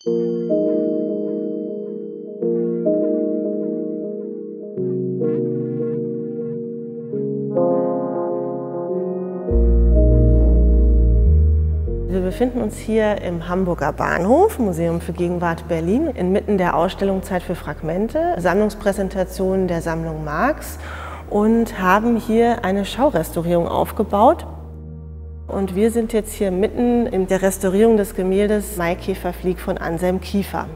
Wir befinden uns hier im Hamburger Bahnhof, Museum für Gegenwart Berlin, inmitten der Ausstellung Zeit für Fragmente, Sammlungspräsentation der Sammlung Marx und haben hier eine Schaurestaurierung aufgebaut. Und wir sind jetzt hier mitten in der Restaurierung des Gemäldes Maikäfer fliegt von Anselm Kiefer.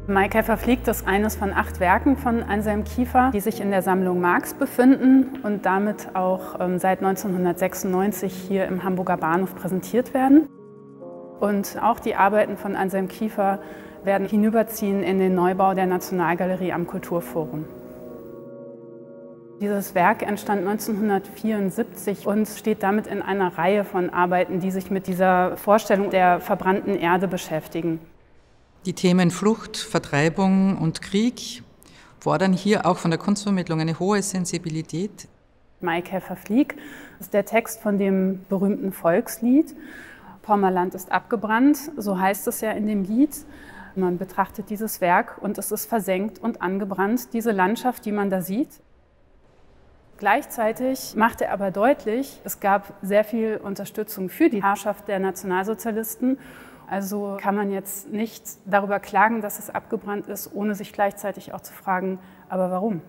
Maikäfer fliegt ist eines von 8 Werken von Anselm Kiefer, die sich in der Sammlung Marx befinden und damit auch seit 1996 hier im Hamburger Bahnhof präsentiert werden. Und auch die Arbeiten von Anselm Kiefer werden hinüberziehen in den Neubau der Nationalgalerie am Kulturforum. Dieses Werk entstand 1974 und steht damit in einer Reihe von Arbeiten, die sich mit dieser Vorstellung der verbrannten Erde beschäftigen. Die Themen Flucht, Vertreibung und Krieg fordern hier auch von der Kunstvermittlung eine hohe Sensibilität. Maikäfer fliegt ist der Text von dem berühmten Volkslied. Pommerland ist abgebrannt, so heißt es ja in dem Lied. Man betrachtet dieses Werk und es ist versenkt und angebrannt, diese Landschaft, die man da sieht. Gleichzeitig macht er aber deutlich, es gab sehr viel Unterstützung für die Herrschaft der Nationalsozialisten. Also kann man jetzt nicht darüber klagen, dass es abgebrannt ist, ohne sich gleichzeitig auch zu fragen, aber warum?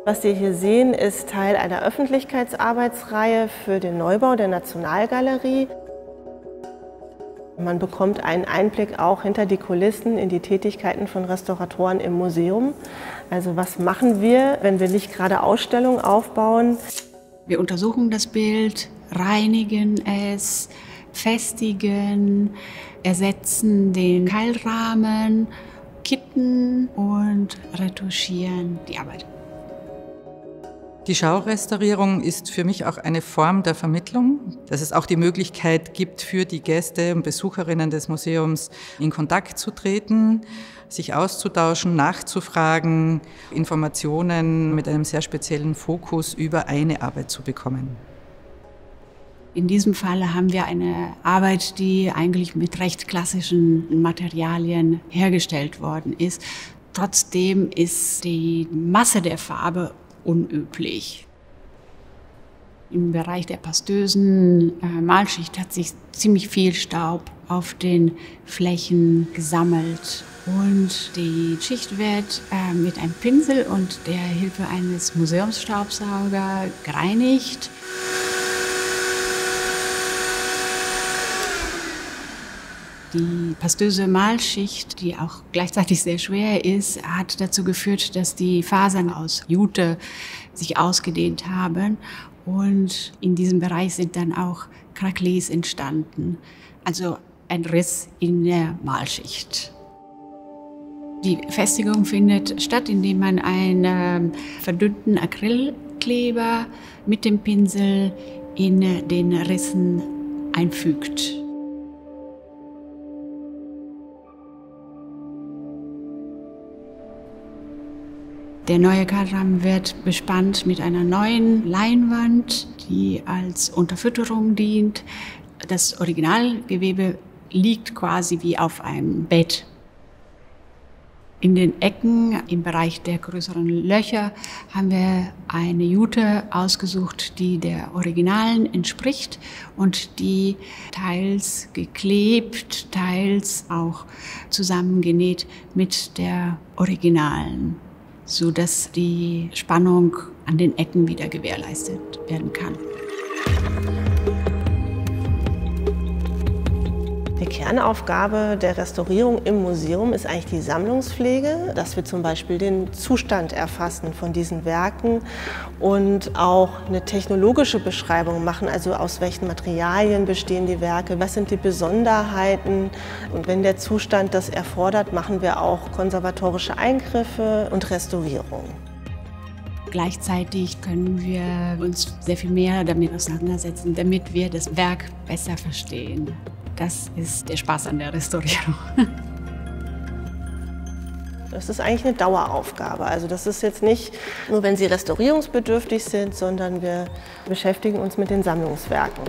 Was Sie hier sehen, ist Teil einer Öffentlichkeitsarbeitsreihe für den Neubau der Nationalgalerie. Man bekommt einen Einblick auch hinter die Kulissen in die Tätigkeiten von Restauratoren im Museum. Also was machen wir, wenn wir nicht gerade Ausstellungen aufbauen? Wir untersuchen das Bild, reinigen es, festigen, ersetzen den Keilrahmen, kitten und retuschieren die Arbeit. Die Schaurestaurierung ist für mich auch eine Form der Vermittlung, dass es auch die Möglichkeit gibt, für die Gäste und Besucherinnen des Museums in Kontakt zu treten, sich auszutauschen, nachzufragen, Informationen mit einem sehr speziellen Fokus über eine Arbeit zu bekommen. In diesem Fall haben wir eine Arbeit, die eigentlich mit recht klassischen Materialien hergestellt worden ist. Trotzdem ist die Masse der Farbe unüblich. Im Bereich der pastösen Malschicht hat sich ziemlich viel Staub auf den Flächen gesammelt. Und die Schicht wird mit einem Pinsel und der Hilfe eines Museumsstaubsaugers gereinigt. Die pastöse Malschicht, die auch gleichzeitig sehr schwer ist, hat dazu geführt, dass die Fasern aus Jute sich ausgedehnt haben. Und in diesem Bereich sind dann auch Kraklis entstanden, also ein Riss in der Malschicht. Die Festigung findet statt, indem man einen verdünnten Acrylkleber mit dem Pinsel in den Rissen einfügt. Der neue Keilrahmen wird bespannt mit einer neuen Leinwand, die als Unterfütterung dient. Das Originalgewebe liegt quasi wie auf einem Bett. In den Ecken, im Bereich der größeren Löcher, haben wir eine Jute ausgesucht, die der Originalen entspricht und die teils geklebt, teils auch zusammengenäht mit der Originalen, sodass die Spannung an den Ecken wieder gewährleistet werden kann. Die Kernaufgabe der Restaurierung im Museum ist eigentlich die Sammlungspflege, dass wir zum Beispiel den Zustand erfassen von diesen Werken und auch eine technologische Beschreibung machen, also aus welchen Materialien bestehen die Werke, was sind die Besonderheiten. Und wenn der Zustand das erfordert, machen wir auch konservatorische Eingriffe und Restaurierung. Gleichzeitig können wir uns sehr viel mehr damit auseinandersetzen, damit wir das Werk besser verstehen. Das ist der Spaß an der Restaurierung. Das ist eigentlich eine Daueraufgabe. Also das ist jetzt nicht nur, wenn sie restaurierungsbedürftig sind, sondern wir beschäftigen uns mit den Sammlungswerken.